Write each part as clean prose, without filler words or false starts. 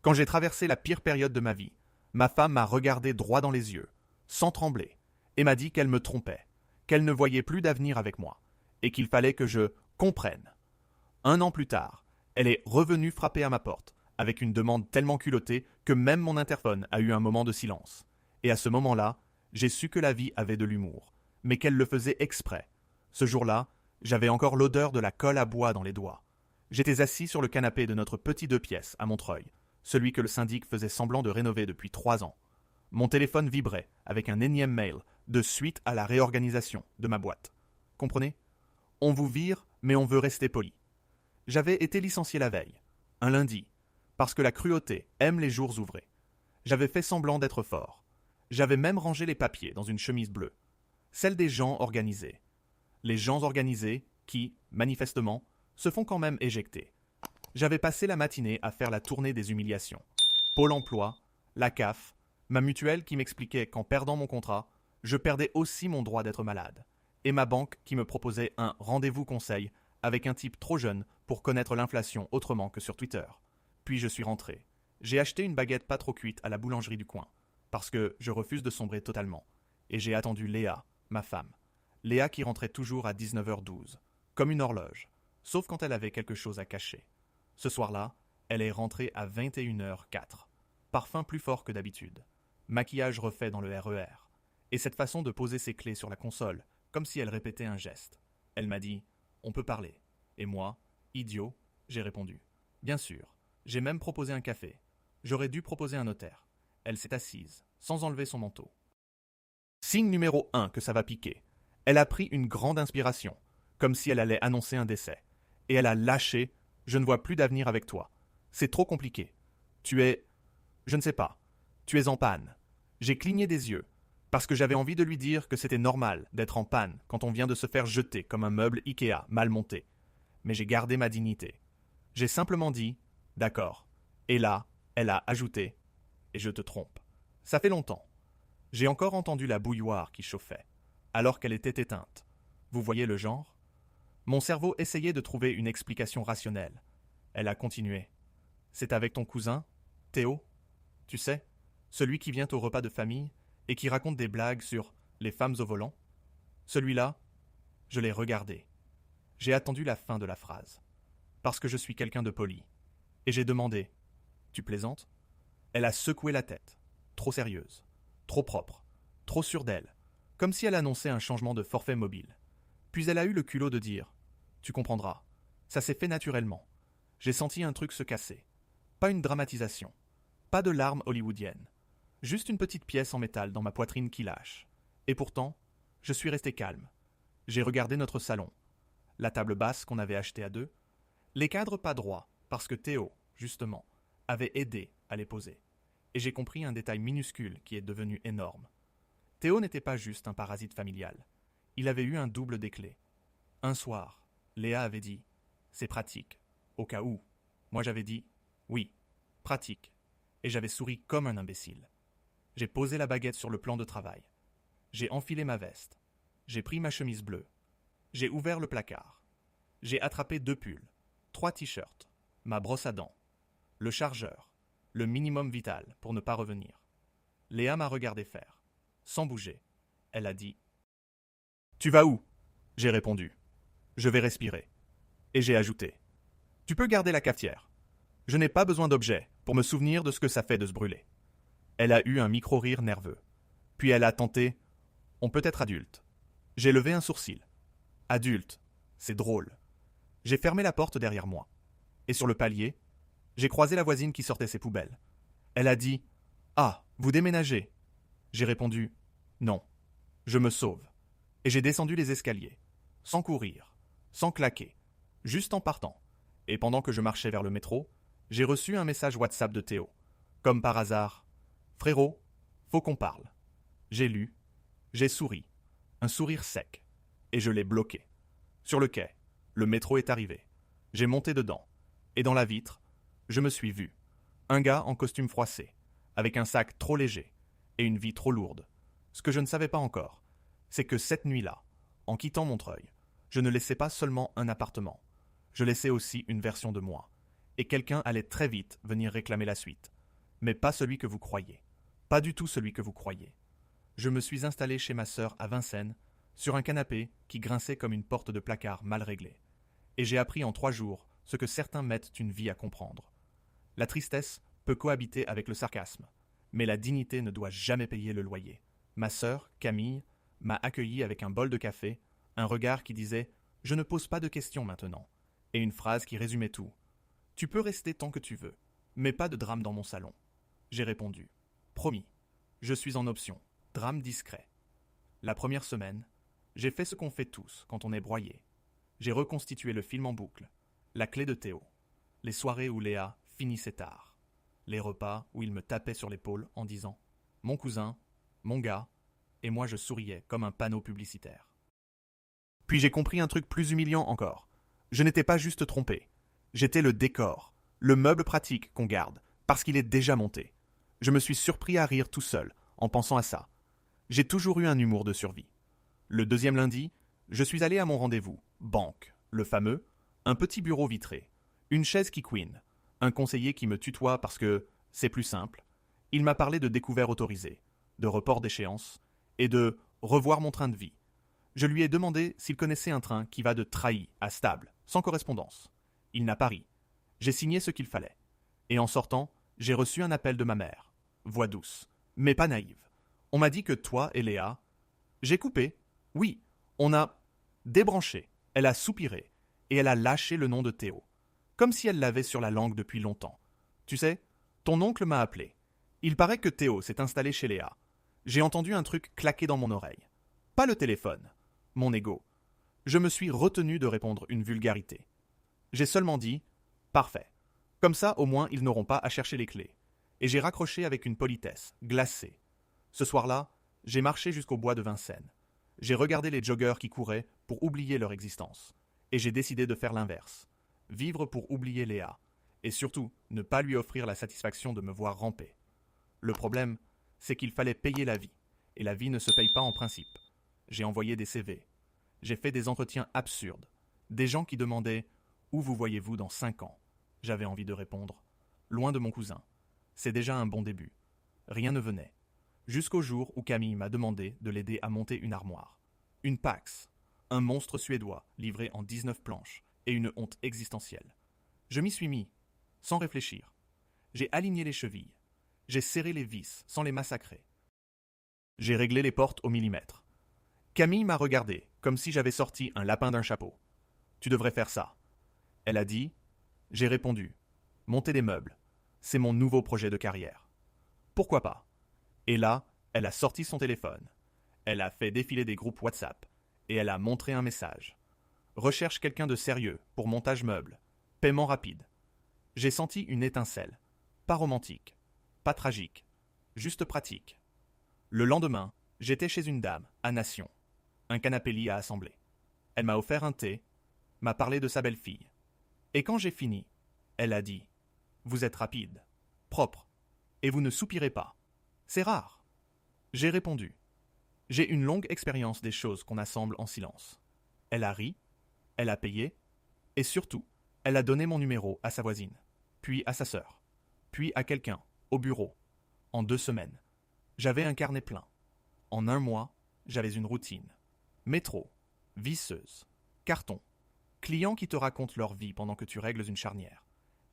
Quand j'ai traversé la pire période de ma vie, ma femme m'a regardé droit dans les yeux, sans trembler, et m'a dit qu'elle me trompait, qu'elle ne voyait plus d'avenir avec moi, et qu'il fallait que je comprenne. 1 an plus tard, elle est revenue frapper à ma porte, avec une demande tellement culottée que même mon interphone a eu un moment de silence. Et à ce moment-là, j'ai su que la vie avait de l'humour, mais qu'elle le faisait exprès. Ce jour-là, j'avais encore l'odeur de la colle à bois dans les doigts. J'étais assis sur le canapé de notre petit 2 pièces à Montreuil, celui que le syndic faisait semblant de rénover depuis 3 ans. Mon téléphone vibrait avec un énième mail de suite à la réorganisation de ma boîte. Comprenez ? On vous vire, mais on veut rester poli. J'avais été licencié la veille, un lundi, parce que la cruauté aime les jours ouvrés. J'avais fait semblant d'être fort. J'avais même rangé les papiers dans une chemise bleue. Celle des gens organisés. Les gens organisés qui, manifestement, se font quand même éjecter. J'avais passé la matinée à faire la tournée des humiliations. Pôle emploi, la CAF, ma mutuelle qui m'expliquait qu'en perdant mon contrat, je perdais aussi mon droit d'être malade. Et ma banque qui me proposait un rendez-vous conseil avec un type trop jeune pour connaître l'inflation autrement que sur Twitter. Puis je suis rentré. J'ai acheté une baguette pas trop cuite à la boulangerie du coin, parce que je refuse de sombrer totalement. Et j'ai attendu Léa, ma femme. Léa qui rentrait toujours à 19h12, comme une horloge, sauf quand elle avait quelque chose à cacher. Ce soir-là, elle est rentrée à 21h04. Parfum plus fort que d'habitude. Maquillage refait dans le RER. Et cette façon de poser ses clés sur la console, comme si elle répétait un geste. Elle m'a dit « On peut parler ». Et moi, idiot, j'ai répondu « Bien sûr ». J'ai même proposé un café. J'aurais dû proposer un notaire. Elle s'est assise, sans enlever son manteau. Signe numéro 1 que ça va piquer. Elle a pris une grande inspiration, comme si elle allait annoncer un décès. Et elle a lâché « Je ne vois plus d'avenir avec toi. C'est trop compliqué. Tu es... je ne sais pas. Tu es en panne. » J'ai cligné des yeux, parce que j'avais envie de lui dire que c'était normal d'être en panne quand on vient de se faire jeter comme un meuble Ikea mal monté. Mais j'ai gardé ma dignité. J'ai simplement dit « D'accord. » Et là, elle a ajouté « Et je te trompe. » Ça fait longtemps. J'ai encore entendu la bouilloire qui chauffait, alors qu'elle était éteinte. Vous voyez le genre ? Mon cerveau essayait de trouver une explication rationnelle. Elle a continué. « C'est avec ton cousin, Théo ? Tu sais, celui qui vient au repas de famille et qui raconte des blagues sur les femmes au volant ? Celui-là, je l'ai regardé. J'ai attendu la fin de la phrase. Parce que je suis quelqu'un de poli. Et j'ai demandé « Tu plaisantes ?» Elle a secoué la tête. Trop sérieuse. Trop propre. Trop sûre d'elle. Comme si elle annonçait un changement de forfait mobile. Puis elle a eu le culot de dire « Tu comprendras. Ça s'est fait naturellement. J'ai senti un truc se casser. Pas une dramatisation. Pas de larmes hollywoodiennes. Juste une petite pièce en métal dans ma poitrine qui lâche. Et pourtant, je suis resté calme. J'ai regardé notre salon. La table basse qu'on avait achetée à 2. Les cadres pas droits, parce que Théo, justement, avait aidé à les poser. Et j'ai compris un détail minuscule qui est devenu énorme. Théo n'était pas juste un parasite familial. Il avait eu un double des clés. Un soir, Léa avait dit « C'est pratique, au cas où ». Moi j'avais dit « Oui, pratique ». Et j'avais souri comme un imbécile. J'ai posé la baguette sur le plan de travail. J'ai enfilé ma veste. J'ai pris ma chemise bleue. J'ai ouvert le placard. J'ai attrapé 2 pulls, 3 t-shirts, ma brosse à dents, le chargeur, le minimum vital pour ne pas revenir. Léa m'a regardé faire, sans bouger. Elle a dit « Tu vas où ?» J'ai répondu « Je vais respirer. » Et j'ai ajouté « Tu peux garder la cafetière. Je n'ai pas besoin d'objets pour me souvenir de ce que ça fait de se brûler. » Elle a eu un micro-rire nerveux. Puis elle a tenté « On peut être adulte. » J'ai levé un sourcil. « Adulte, c'est drôle. » J'ai fermé la porte derrière moi. Et sur le palier, j'ai croisé la voisine qui sortait ses poubelles. Elle a dit « Ah, vous déménagez ?» J'ai répondu « Non, je me sauve. » Et j'ai descendu les escaliers, sans courir, sans claquer, juste en partant. Et pendant que je marchais vers le métro, j'ai reçu un message WhatsApp de Théo. Comme par hasard, « Frérot, faut qu'on parle. » J'ai lu, j'ai souri, un sourire sec, et je l'ai bloqué. Sur le quai, le métro est arrivé. J'ai monté dedans, et dans la vitre, je me suis vu. Un gars en costume froissé, avec un sac trop léger et une vie trop lourde. Ce que je ne savais pas encore, c'est que cette nuit-là, en quittant Montreuil, je ne laissais pas seulement un appartement, je laissais aussi une version de moi. Et quelqu'un allait très vite venir réclamer la suite. Mais pas celui que vous croyez. Pas du tout celui que vous croyez. Je me suis installé chez ma sœur à Vincennes, sur un canapé qui grinçait comme une porte de placard mal réglée. Et j'ai appris en 3 jours ce que certains mettent une vie à comprendre. La tristesse peut cohabiter avec le sarcasme, mais la dignité ne doit jamais payer le loyer. Ma sœur, Camille, m'a accueilli avec un bol de café, un regard qui disait « Je ne pose pas de questions maintenant » et une phrase qui résumait tout. « Tu peux rester tant que tu veux, mais pas de drame dans mon salon. » J'ai répondu « Promis, je suis en option, drame discret. » La première semaine, j'ai fait ce qu'on fait tous quand on est broyé. J'ai reconstitué le film en boucle, la clé de Théo, les soirées où Léa finissait tard, les repas où il me tapait sur l'épaule en disant « Mon cousin, mon gars », et moi je souriais comme un panneau publicitaire. Puis j'ai compris un truc plus humiliant encore. Je n'étais pas juste trompé. J'étais le décor, le meuble pratique qu'on garde, parce qu'il est déjà monté. Je me suis surpris à rire tout seul, en pensant à ça. J'ai toujours eu un humour de survie. Le deuxième lundi, je suis allé à mon rendez-vous, banque, le fameux, un petit bureau vitré, une chaise qui couine, un conseiller qui me tutoie parce que c'est plus simple. Il m'a parlé de découvertes autorisées, de report d'échéance et de revoir mon train de vie. Je lui ai demandé s'il connaissait un train qui va de Trailly à Stable, sans correspondance. Il n'a pas ri. J'ai signé ce qu'il fallait. Et en sortant, j'ai reçu un appel de ma mère. Voix douce, mais pas naïve. On m'a dit que toi et Léa... J'ai coupé. Oui, on a débranché. Elle a soupiré. Et elle a lâché le nom de Théo. Comme si elle l'avait sur la langue depuis longtemps. Tu sais, ton oncle m'a appelé. Il paraît que Théo s'est installé chez Léa. J'ai entendu un truc claquer dans mon oreille. Pas le téléphone. Mon ego. Je me suis retenu de répondre une vulgarité. J'ai seulement dit « Parfait. Comme ça, au moins, ils n'auront pas à chercher les clés. » Et j'ai raccroché avec une politesse, glacée. Ce soir-là, j'ai marché jusqu'au bois de Vincennes. J'ai regardé les joggeurs qui couraient pour oublier leur existence. Et j'ai décidé de faire l'inverse. Vivre pour oublier Léa. Et surtout, ne pas lui offrir la satisfaction de me voir ramper. Le problème, c'est qu'il fallait payer la vie. Et la vie ne se paye pas en principe. J'ai envoyé des CV. J'ai fait des entretiens absurdes. Des gens qui demandaient « Où vous voyez-vous dans 5 ans ?» J'avais envie de répondre « Loin de mon cousin. » C'est déjà un bon début. Rien ne venait. Jusqu'au jour où Camille m'a demandé de l'aider à monter une armoire. Une Pax. Un monstre suédois livré en 19 planches et une honte existentielle. Je m'y suis mis, sans réfléchir. J'ai aligné les chevilles. J'ai serré les vis sans les massacrer. J'ai réglé les portes au millimètre. Camille m'a regardé, comme si j'avais sorti un lapin d'un chapeau. « Tu devrais faire ça. » Elle a dit. J'ai répondu. « Monter des meubles. C'est mon nouveau projet de carrière. » Pourquoi pas? Et là, elle a sorti son téléphone. Elle a fait défiler des groupes WhatsApp. Et elle a montré un message. Recherche quelqu'un de sérieux pour montage meuble. Paiement rapide. J'ai senti une étincelle. Pas romantique. Pas tragique. Juste pratique. Le lendemain, j'étais chez une dame, à Nation. Un canapé lit à assembler. Elle m'a offert un thé, m'a parlé de sa belle-fille. Et quand j'ai fini, elle a dit « Vous êtes rapide, propre, et vous ne soupirez pas. C'est rare. » J'ai répondu « J'ai une longue expérience des choses qu'on assemble en silence. » Elle a ri, elle a payé, et surtout, elle a donné mon numéro à sa voisine, puis à sa sœur, puis à quelqu'un, au bureau. En 2 semaines, j'avais un carnet plein. En 1 mois, j'avais une routine. Métro, visseuse, carton, clients qui te racontent leur vie pendant que tu règles une charnière.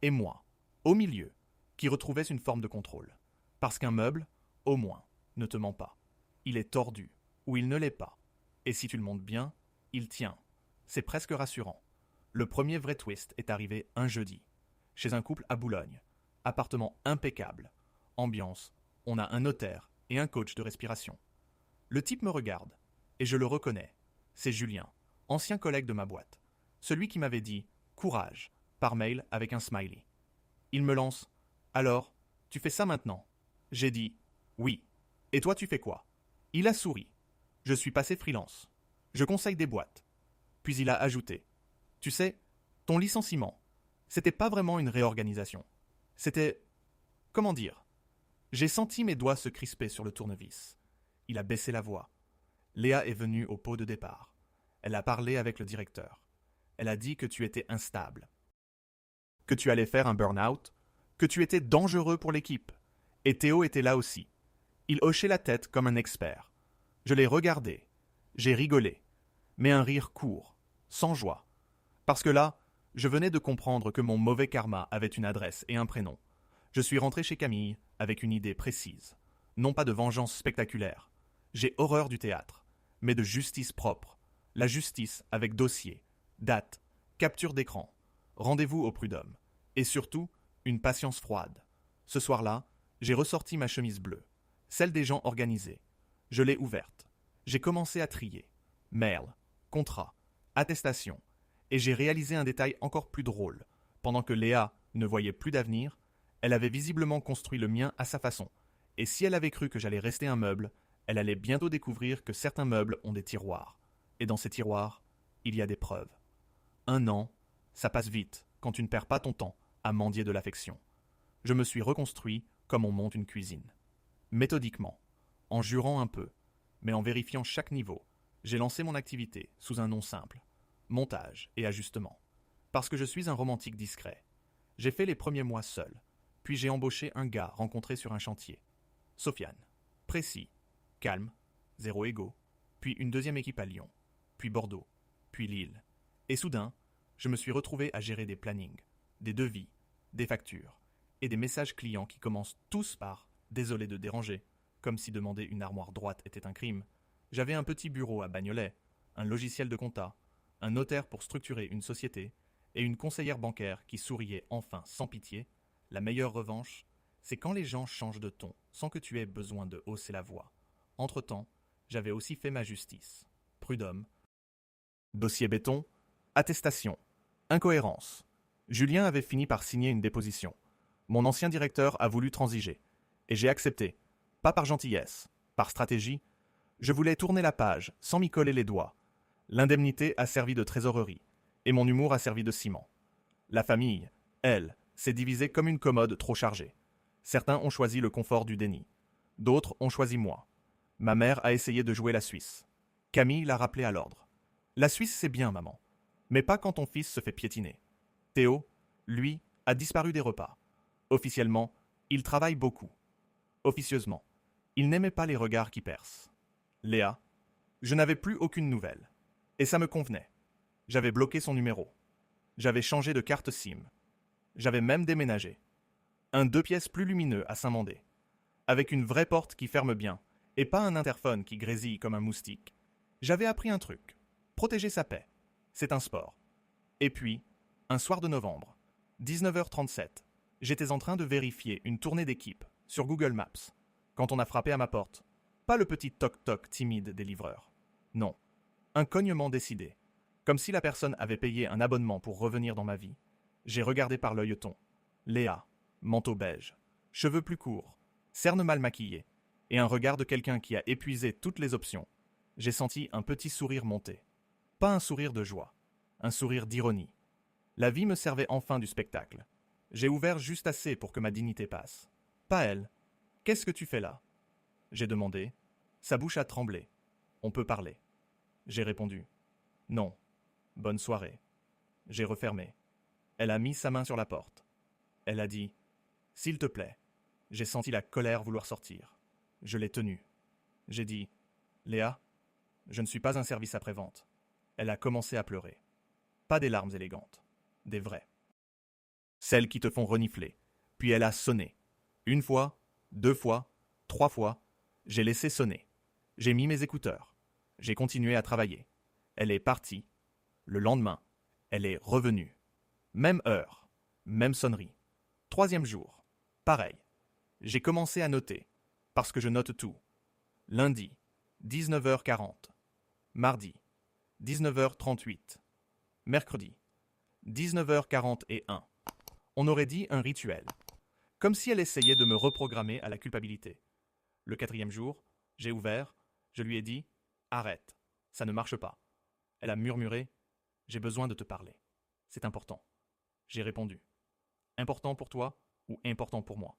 Et moi, au milieu, qui retrouvais une forme de contrôle. Parce qu'un meuble, au moins, ne te ment pas. Il est tordu, ou il ne l'est pas. Et si tu le montes bien, il tient. C'est presque rassurant. Le premier vrai twist est arrivé un jeudi, chez un couple à Boulogne. Appartement impeccable. Ambiance, on a un notaire et un coach de respiration. Le type me regarde, et je le reconnais. C'est Julien, ancien collègue de ma boîte. Celui qui m'avait dit « Courage » par mail avec un smiley. Il me lance « Alors, tu fais ça maintenant ?» J'ai dit « Oui. Et toi tu fais quoi ?» Il a souri. « Je suis passé freelance. Je conseille des boîtes. » Puis il a ajouté « Tu sais, ton licenciement, c'était pas vraiment une réorganisation. C'était... comment dire ?» J'ai senti mes doigts se crisper sur le tournevis. Il a baissé la voix. Léa est venue au pot de départ. Elle a parlé avec le directeur. Elle a dit que tu étais instable, que tu allais faire un burn-out, que tu étais dangereux pour l'équipe. Et Théo était là aussi. Il hochait la tête comme un expert. Je l'ai regardé. J'ai rigolé. Mais un rire court, sans joie. Parce que là, je venais de comprendre que mon mauvais karma avait une adresse et un prénom. Je suis rentré chez Camille avec une idée précise. Non pas de vengeance spectaculaire. J'ai horreur du théâtre, mais de justice propre. La justice avec dossier, date, capture d'écran, rendez-vous au prud'homme. Et surtout, une patience froide. Ce soir-là, j'ai ressorti ma chemise bleue, celle des gens organisés. Je l'ai ouverte. J'ai commencé à trier. Mail, contrat, attestation. Et j'ai réalisé un détail encore plus drôle. Pendant que Léa ne voyait plus d'avenir, elle avait visiblement construit le mien à sa façon. Et si elle avait cru que j'allais rester un meuble, elle allait bientôt découvrir que certains meubles ont des tiroirs. Et dans ces tiroirs, il y a des preuves. 1 an, ça passe vite quand tu ne perds pas ton temps à mendier de l'affection. Je me suis reconstruit comme on monte une cuisine. Méthodiquement, en jurant un peu, mais en vérifiant chaque niveau, j'ai lancé mon activité sous un nom simple. Montage et ajustement. Parce que je suis un romantique discret. J'ai fait les premiers mois seul, puis j'ai embauché un gars rencontré sur un chantier. Sofiane. Précis. Calme. Zéro égo. Puis une deuxième équipe à Lyon. Puis Bordeaux. Puis Lille. Et soudain, je me suis retrouvé à gérer des plannings, des devis, des factures, et des messages clients qui commencent tous par « désolé de déranger », comme si demander une armoire droite était un crime. J'avais un petit bureau à Bagnolet, un logiciel de compta, un notaire pour structurer une société, et une conseillère bancaire qui souriait enfin sans pitié. La meilleure revanche, c'est quand les gens changent de ton sans que tu aies besoin de hausser la voix. Entre-temps, j'avais aussi fait ma justice. Prud'homme. Dossier béton. Attestation. Incohérence. Julien avait fini par signer une déposition. Mon ancien directeur a voulu transiger. Et j'ai accepté. Pas par gentillesse, par stratégie. Je voulais tourner la page, sans m'y coller les doigts. L'indemnité a servi de trésorerie. Et mon humour a servi de ciment. La famille, elle, s'est divisée comme une commode trop chargée. Certains ont choisi le confort du déni. D'autres ont choisi moi. Ma mère a essayé de jouer la Suisse. Camille l'a rappelé à l'ordre. La Suisse, c'est bien, maman. Mais pas quand ton fils se fait piétiner. Théo, lui, a disparu des repas. Officiellement, il travaille beaucoup. Officieusement, il n'aimait pas les regards qui percent. Léa, je n'avais plus aucune nouvelle. Et ça me convenait. J'avais bloqué son numéro. J'avais changé de carte SIM. J'avais même déménagé. Un 2 pièces plus lumineux à Saint-Mandé. Avec une vraie porte qui ferme bien, et pas un interphone qui grésille comme un moustique. J'avais appris un truc. Protéger sa paix. C'est un sport. Et puis, un soir de novembre, 19h37, j'étais en train de vérifier une tournée d'équipe sur Google Maps, quand on a frappé à ma porte. Pas le petit toc-toc timide des livreurs. Non. Un cognement décidé. Comme si la personne avait payé un abonnement pour revenir dans ma vie. J'ai regardé par l'œilleton. Léa, manteau beige, cheveux plus courts, cernes mal maquillées, et un regard de quelqu'un qui a épuisé toutes les options. J'ai senti un petit sourire monter. Pas un sourire de joie, un sourire d'ironie. La vie me servait enfin du spectacle. J'ai ouvert juste assez pour que ma dignité passe. Pas elle. Qu'est-ce que tu fais là ? J'ai demandé. Sa bouche a tremblé. On peut parler. J'ai répondu. Non. Bonne soirée. J'ai refermé. Elle a mis sa main sur la porte. Elle a dit « S'il te plaît ». J'ai senti la colère vouloir sortir. Je l'ai tenue. J'ai dit « Léa, je ne suis pas un service après-vente ». Elle a commencé à pleurer. Pas des larmes élégantes, des vraies. Celles qui te font renifler. Puis elle a sonné. 1 fois, 2 fois, 3 fois. J'ai laissé sonner. J'ai mis mes écouteurs. J'ai continué à travailler. Elle est partie. Le lendemain, elle est revenue. Même heure, même sonnerie. 3e jour, pareil. J'ai commencé à noter, parce que je note tout. Lundi, 19h40. Mardi, 19h38. Mercredi, 19h41. On aurait dit un rituel. Comme si elle essayait de me reprogrammer à la culpabilité. Le 4e jour, j'ai ouvert, je lui ai dit « Arrête, ça ne marche pas ». Elle a murmuré « J'ai besoin de te parler. C'est important ». J'ai répondu « Important pour toi ou important pour moi ?»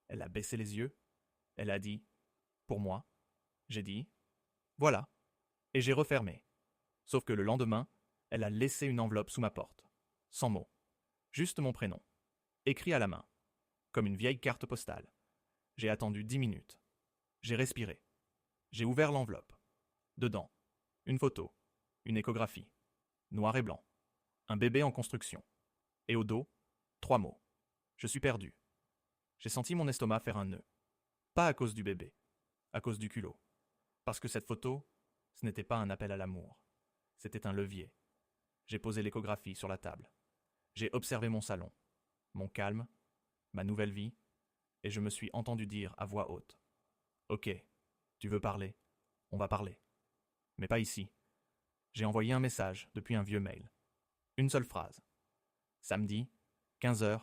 Elle a baissé les yeux. Elle a dit « Pour moi ». J'ai dit « Voilà ». Et j'ai refermé. Sauf que le lendemain, elle a laissé une enveloppe sous ma porte. Sans mots. Juste mon prénom. Écrit à la main. Comme une vieille carte postale. J'ai attendu 10 minutes. J'ai respiré. J'ai ouvert l'enveloppe. Dedans, une photo, une échographie, noir et blanc, un bébé en construction. Et au dos, 3 mots. Je suis perdu. J'ai senti mon estomac faire un nœud. Pas à cause du bébé, à cause du culot. Parce que cette photo, ce n'était pas un appel à l'amour. C'était un levier. J'ai posé l'échographie sur la table. J'ai observé mon salon, mon calme, ma nouvelle vie, et je me suis entendu dire à voix haute. Ok, tu veux parler, on va parler. Mais pas ici. J'ai envoyé un message depuis un vieux mail. Une seule phrase. Samedi, 15h,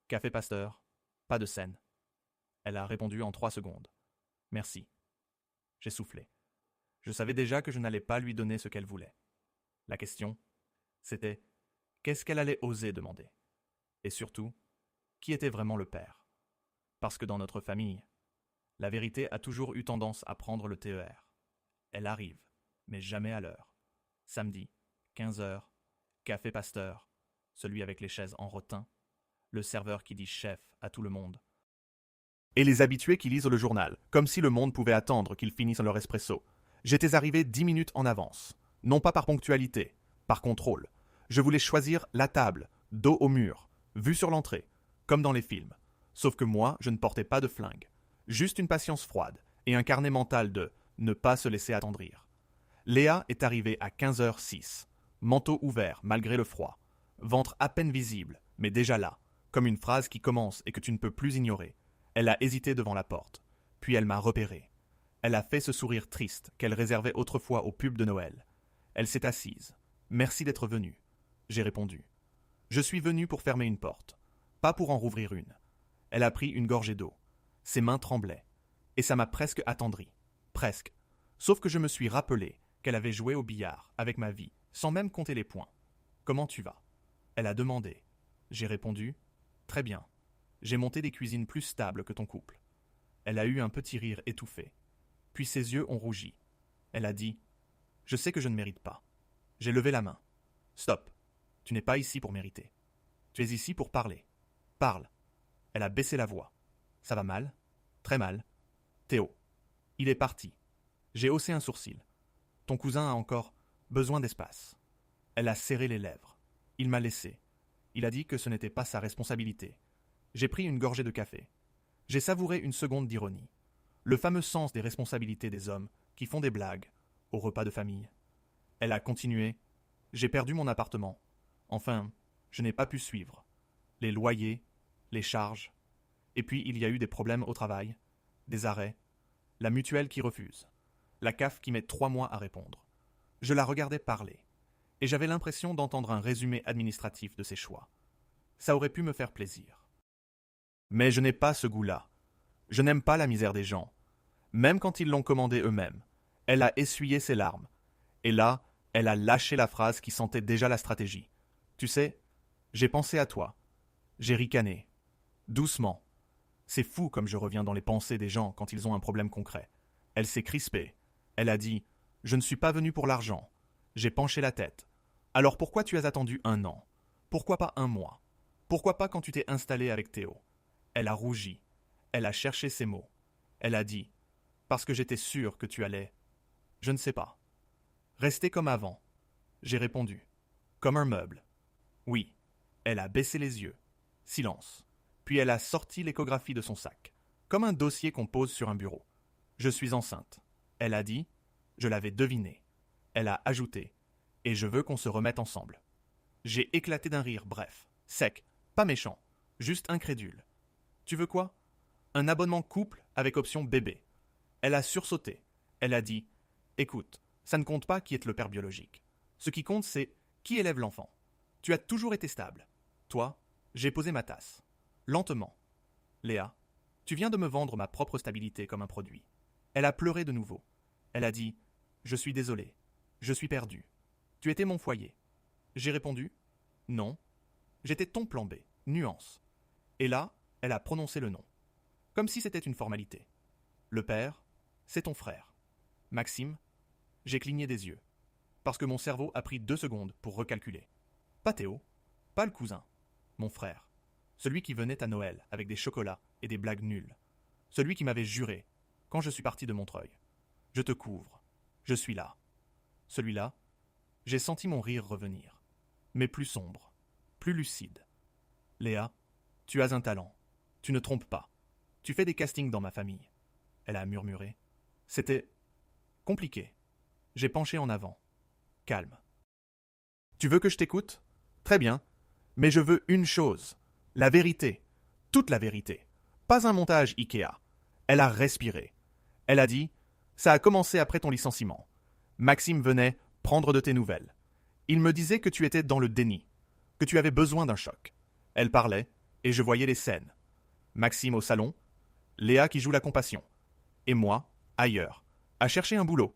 café Pasteur, pas de scène. Elle a répondu en 3 secondes. Merci. J'ai soufflé. Je savais déjà que je n'allais pas lui donner ce qu'elle voulait. La question, c'était qu'est-ce qu'elle allait oser demander? Et surtout, qui était vraiment le père? Parce que dans notre famille, la vérité a toujours eu tendance à prendre le TER. Elle arrive, mais jamais à l'heure. Samedi, 15h, café Pasteur, celui avec les chaises en rotin, le serveur qui dit chef à tout le monde. Et les habitués qui lisent le journal, comme si le monde pouvait attendre qu'ils finissent leur espresso. J'étais arrivé 10 minutes en avance. Non pas par ponctualité, par contrôle. Je voulais choisir la table, dos au mur, vue sur l'entrée, comme dans les films. Sauf que moi, je ne portais pas de flingue. Juste une patience froide et un carnet mental de ne pas se laisser attendrir. Léa est arrivée à 15h06, manteau ouvert malgré le froid, ventre à peine visible, mais déjà là, comme une phrase qui commence et que tu ne peux plus ignorer. Elle a hésité devant la porte, puis elle m'a repéré. Elle a fait ce sourire triste qu'elle réservait autrefois aux pubs de Noël. Elle s'est assise. Merci d'être venue. J'ai répondu. Je suis venu pour fermer une porte, pas pour en rouvrir une. Elle a pris une gorgée d'eau. Ses mains tremblaient. Et ça m'a presque attendri. Presque. Sauf que je me suis rappelé qu'elle avait joué au billard avec ma vie, sans même compter les points. Comment tu vas? Elle a demandé. J'ai répondu. Très bien. J'ai monté des cuisines plus stables que ton couple. Elle a eu un petit rire étouffé. Puis ses yeux ont rougi. Elle a dit « Je sais que je ne mérite pas. » J'ai levé la main. « Stop. Tu n'es pas ici pour mériter. Tu es ici pour parler. Parle. » Elle a baissé la voix. « Ça va mal? Très mal. Théo. » Il est parti. J'ai haussé un sourcil. « Ton cousin a encore besoin d'espace. » Elle a serré les lèvres. Il m'a laissé. Il a dit que ce n'était pas sa responsabilité. J'ai pris une gorgée de café. J'ai savouré une seconde d'ironie. Le fameux sens des responsabilités des hommes qui font des blagues au repas de famille. Elle a continué. J'ai perdu mon appartement. Enfin, je n'ai pas pu suivre. Les loyers, les charges. Et puis il y a eu des problèmes au travail, des arrêts, la mutuelle qui refuse, la CAF qui met 3 mois à répondre. Je la regardais parler. Et j'avais l'impression d'entendre un résumé administratif de ses choix. Ça aurait pu me faire plaisir. Mais je n'ai pas ce goût-là. Je n'aime pas la misère des gens. Même quand ils l'ont commandée eux-mêmes. Elle a essuyé ses larmes. Et là, elle a lâché la phrase qui sentait déjà la stratégie. Tu sais, j'ai pensé à toi. J'ai ricané. Doucement. C'est fou comme je reviens dans les pensées des gens quand ils ont un problème concret. Elle s'est crispée. Elle a dit « Je ne suis pas venu pour l'argent. » J'ai penché la tête. Alors pourquoi tu as attendu 1 an? Pourquoi pas 1 mois? Pourquoi pas quand tu t'es installé avec Théo? Elle a rougi. Elle a cherché ses mots. Elle a dit « Parce que j'étais sûr que tu allais… » Je ne sais pas. Rester comme avant. J'ai répondu. Comme un meuble. Oui. Elle a baissé les yeux. Silence. Puis elle a sorti l'échographie de son sac. Comme un dossier qu'on pose sur un bureau. Je suis enceinte. Elle a dit. Je l'avais deviné. Elle a ajouté. Et je veux qu'on se remette ensemble. J'ai éclaté d'un rire bref, sec, pas méchant, juste incrédule. Tu veux quoi? Un abonnement couple avec option bébé. Elle a sursauté. Elle a dit « Écoute, ça ne compte pas qui est le père biologique. Ce qui compte, c'est qui élève l'enfant. Tu as toujours été stable. Toi, j'ai posé ma tasse. Lentement. Léa, tu viens de me vendre ma propre stabilité comme un produit. » Elle a pleuré de nouveau. Elle a dit « Je suis désolée. Je suis perdue. Tu étais mon foyer. » J'ai répondu « Non. J'étais ton plan B. Nuance. » Et là, elle a prononcé le nom. Comme si c'était une formalité. Le père, c'est ton frère. Maxime, j'ai cligné des yeux. Parce que mon cerveau a pris 2 secondes pour recalculer. Pas Théo, pas le cousin. Mon frère. Celui qui venait à Noël avec des chocolats et des blagues nulles. celui qui m'avait juré, quand je suis parti de Montreuil. Je te couvre. Je suis là. Celui-là, j'ai senti mon rire revenir, mais plus sombre, plus lucide. Léa, tu as un talent. Tu ne trompes pas. Tu fais des castings dans ma famille. Elle a murmuré. C'était compliqué. J'ai penché en avant. Calme. Tu veux que je t'écoute ? Très bien. Mais je veux une chose. La vérité. Toute la vérité. Pas un montage Ikea. Elle a respiré. Elle a dit « Ça a commencé après ton licenciement. Maxime venait prendre de tes nouvelles. Il me disait que tu étais dans le déni, que tu avais besoin d'un choc. » Elle parlait, et je voyais les scènes. Maxime au salon, Léa qui joue la compassion, et moi, ailleurs, à chercher un boulot.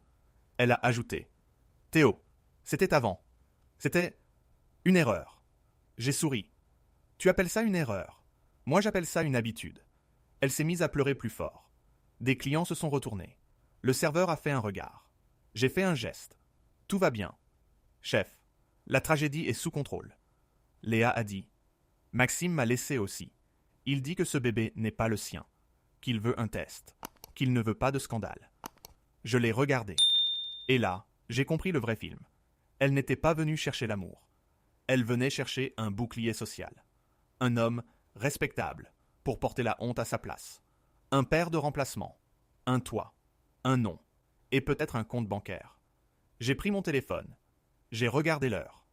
Elle a ajouté « Théo, c'était avant. C'était une erreur. » J'ai souri. « Tu appelles ça une erreur. Moi j'appelle ça une habitude. » Elle s'est mise à pleurer plus fort. Des clients se sont retournés. Le serveur a fait un regard. J'ai fait un geste. Tout va bien. Chef, la tragédie est sous contrôle. Léa a dit. Maxime m'a laissé aussi. Il dit que ce bébé n'est pas le sien, qu'il veut un test, qu'il ne veut pas de scandale. Je l'ai regardé. Et là, j'ai compris le vrai film. Elle n'était pas venue chercher l'amour. Elle venait chercher un bouclier social. Un homme respectable pour porter la honte à sa place. Un père de remplacement. Un toit. Un nom. Et peut-être un compte bancaire. J'ai pris mon téléphone. J'ai regardé l'heure.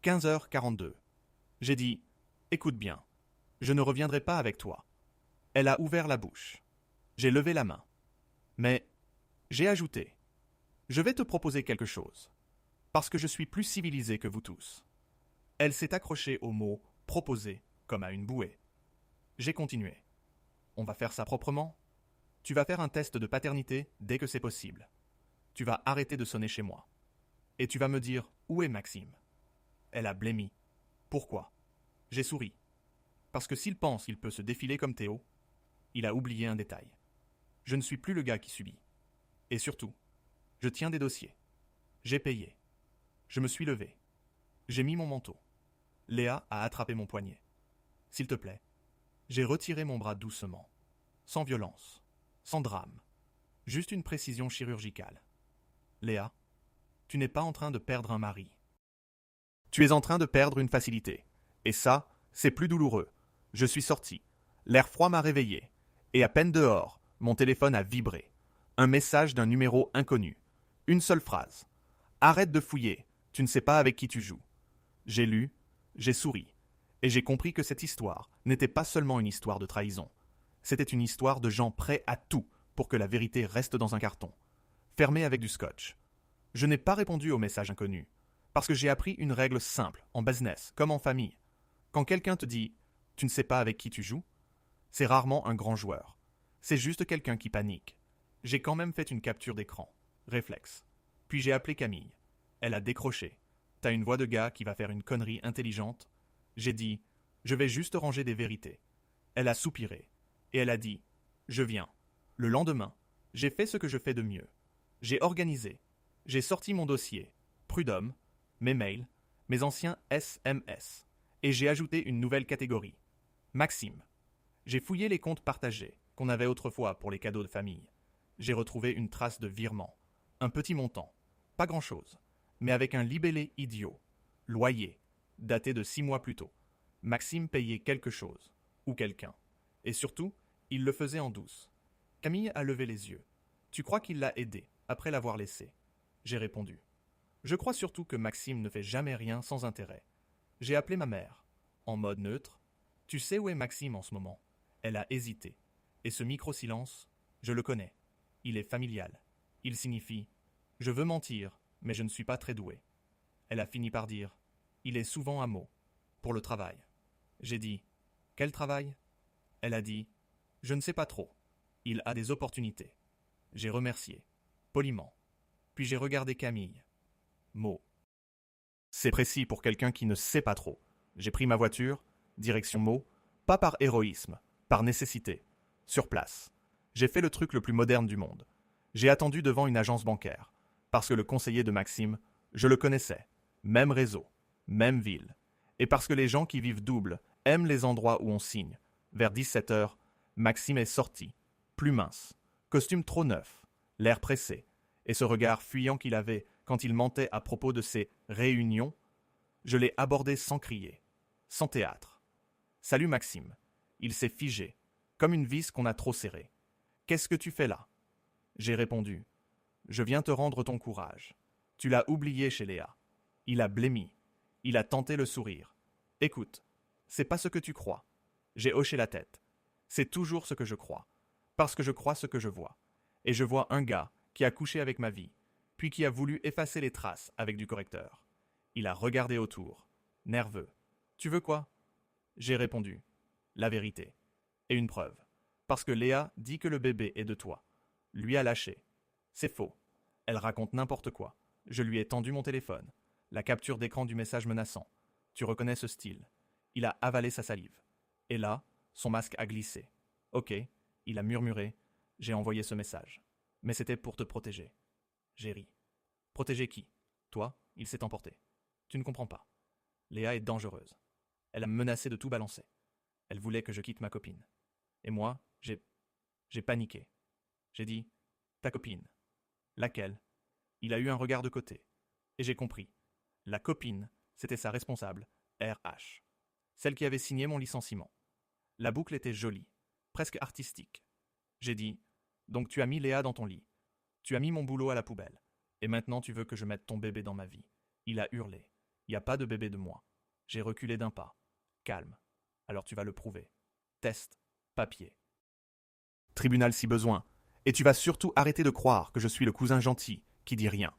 15h42. J'ai dit « Écoute bien, je ne reviendrai pas avec toi. » Elle a ouvert la bouche. J'ai levé la main. Mais j'ai ajouté « Je vais te proposer quelque chose, parce que je suis plus civilisé que vous tous. » Elle s'est accrochée au mot « proposer » comme à une bouée. J'ai continué. « On va faire ça proprement. Tu vas faire un test de paternité dès que c'est possible. Tu vas arrêter de sonner chez moi. Et tu vas me dire où est Maxime. » Elle a blêmi. Pourquoi ? J'ai souri. Parce que s'il pense qu'il peut se défiler comme Théo, il a oublié un détail. Je ne suis plus le gars qui subit. Et surtout, je tiens des dossiers. J'ai payé. Je me suis levé. J'ai mis mon manteau. Léa a attrapé mon poignet. S'il te plaît. J'ai retiré mon bras doucement. Sans violence. Sans drame. Juste une précision chirurgicale. Léa, tu n'es pas en train de perdre un mari. Tu es en train de perdre une facilité. Et ça, c'est plus douloureux. Je suis sorti. L'air froid m'a réveillé. Et à peine dehors, mon téléphone a vibré. Un message d'un numéro inconnu. Une seule phrase. Arrête de fouiller. Tu ne sais pas avec qui tu joues. J'ai lu, j'ai souri. Et j'ai compris que cette histoire n'était pas seulement une histoire de trahison. C'était une histoire de gens prêts à tout pour que la vérité reste dans un carton. Fermé avec du scotch. Je n'ai pas répondu au message inconnu. Parce que j'ai appris une règle simple, en business, comme en famille. Quand quelqu'un te dit « tu ne sais pas avec qui tu joues », c'est rarement un grand joueur. C'est juste quelqu'un qui panique. J'ai quand même fait une capture d'écran. Réflexe. Puis j'ai appelé Camille. Elle a décroché. T'as une voix de gars qui va faire une connerie intelligente. J'ai dit « je vais juste ranger des vérités ». Elle a soupiré. Et elle a dit « je viens ». Le lendemain, j'ai fait ce que je fais de mieux. J'ai organisé. J'ai sorti mon dossier. Prud'homme, mes mails, mes anciens SMS. Et j'ai ajouté une nouvelle catégorie. Maxime. J'ai fouillé les comptes partagés qu'on avait autrefois pour les cadeaux de famille. J'ai retrouvé une trace de virement. Un petit montant. Pas grand-chose. Mais avec un libellé idiot. Loyer. Daté de 6 mois plus tôt. Maxime payait quelque chose. Ou quelqu'un. Et surtout, il le faisait en douce. Camille a levé les yeux. Tu crois qu'il l'a aidé, après l'avoir laissé ? J'ai répondu. Je crois surtout que Maxime ne fait jamais rien sans intérêt. J'ai appelé ma mère. En mode neutre. Tu sais où est Maxime en ce moment ? Elle a hésité. Et ce micro-silence, je le connais. Il est familial. Il signifie « Je veux mentir, mais je ne suis pas très doué ». Elle a fini par dire « Il est souvent à mot. Pour le travail ». J'ai dit « Quel travail ?» Elle a dit « Je ne sais pas trop. Il a des opportunités. » J'ai remercié, poliment. Puis j'ai regardé Camille. Mot. C'est précis pour quelqu'un qui ne sait pas trop. J'ai pris ma voiture, direction Meaux, pas par héroïsme, par nécessité. Sur place. J'ai fait le truc le plus moderne du monde. J'ai attendu devant une agence bancaire. Parce que le conseiller de Maxime, je le connaissais. Même réseau, même ville. Et parce que les gens qui vivent double aiment les endroits où on signe. Vers 17h, Maxime est sorti. plus mince, costume trop neuf, l'air pressé, et ce regard fuyant qu'il avait quand il mentait à propos de ses réunions, je l'ai abordé sans crier, sans théâtre. « Salut Maxime !» Il s'est figé, comme une vis qu'on a trop serrée. « Qu'est-ce que tu fais là ?» J'ai répondu. « Je viens te rendre ton courage. Tu l'as oublié chez Léa. » Il a blêmi. Il a tenté le sourire. « Écoute, c'est pas ce que tu crois. » J'ai hoché la tête. C'est toujours ce que je crois. Parce que je crois ce que je vois. Et je vois un gars qui a couché avec ma vie, puis qui a voulu effacer les traces avec du correcteur. Il a regardé autour, nerveux. « Tu veux quoi ?» J'ai répondu. « La vérité. Et une preuve. Parce que Léa dit que le bébé est de toi. Lui a lâché. C'est faux. Elle raconte n'importe quoi. Je lui ai tendu mon téléphone. La capture d'écran du message menaçant. Tu reconnais ce style. Il a avalé sa salive. Et là, son masque a glissé. Ok, il a murmuré. J'ai envoyé ce message. Mais c'était pour te protéger. J'ai ri. Protéger qui? Toi, il s'est emporté. Tu ne comprends pas. Léa est dangereuse. Elle a menacé de tout balancer. Elle voulait que je quitte ma copine. Et moi, j'ai paniqué. J'ai dit, ta copine. Laquelle? Il a eu un regard de côté. Et j'ai compris. La copine, c'était sa responsable, RH. Celle qui avait signé mon licenciement. La boucle était jolie, presque artistique. J'ai dit, donc tu as mis Léa dans ton lit. Tu as mis mon boulot à la poubelle. Et maintenant tu veux que je mette ton bébé dans ma vie. Il a hurlé. Il n'y a pas de bébé de moi. J'ai reculé d'un pas. Calme. Alors tu vas le prouver. Test. Papier. Tribunal si besoin. Et tu vas surtout arrêter de croire que je suis le cousin gentil qui dit rien.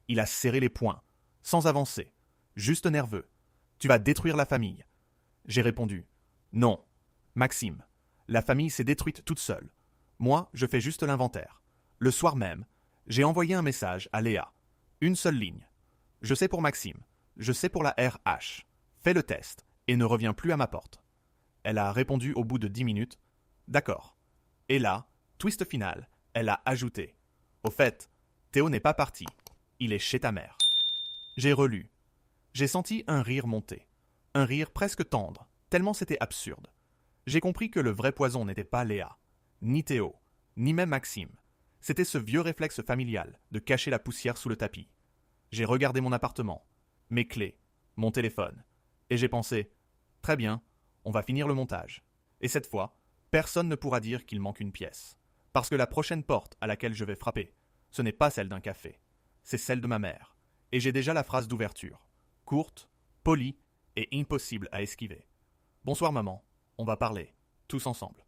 Il a serré les poings, sans avancer, juste nerveux. Tu vas détruire la famille. J'ai répondu. Non. Maxime, la famille s'est détruite toute seule. Moi, je fais juste l'inventaire. Le soir même, j'ai envoyé un message à Léa. Une seule ligne. Je sais pour Maxime. Je sais pour la RH. Fais le test et ne reviens plus à ma porte. Elle a répondu au bout de 10 minutes. D'accord. Et là, twist final, elle a ajouté. Au fait, Théo n'est pas parti. Il est chez ta mère. J'ai relu. J'ai senti un rire monter. Un rire presque tendre, tellement c'était absurde. J'ai compris que le vrai poison n'était pas Léa, ni Théo, ni même Maxime. C'était ce vieux réflexe familial de cacher la poussière sous le tapis. J'ai regardé mon appartement, mes clés, mon téléphone, et j'ai pensé, très bien, on va finir le montage. Et cette fois, personne ne pourra dire qu'il manque une pièce. Parce que la prochaine porte à laquelle je vais frapper, ce n'est pas celle d'un café, c'est celle de ma mère. Et j'ai déjà la phrase d'ouverture. Courte, polie et impossible à esquiver. Bonsoir maman, on va parler, tous ensemble.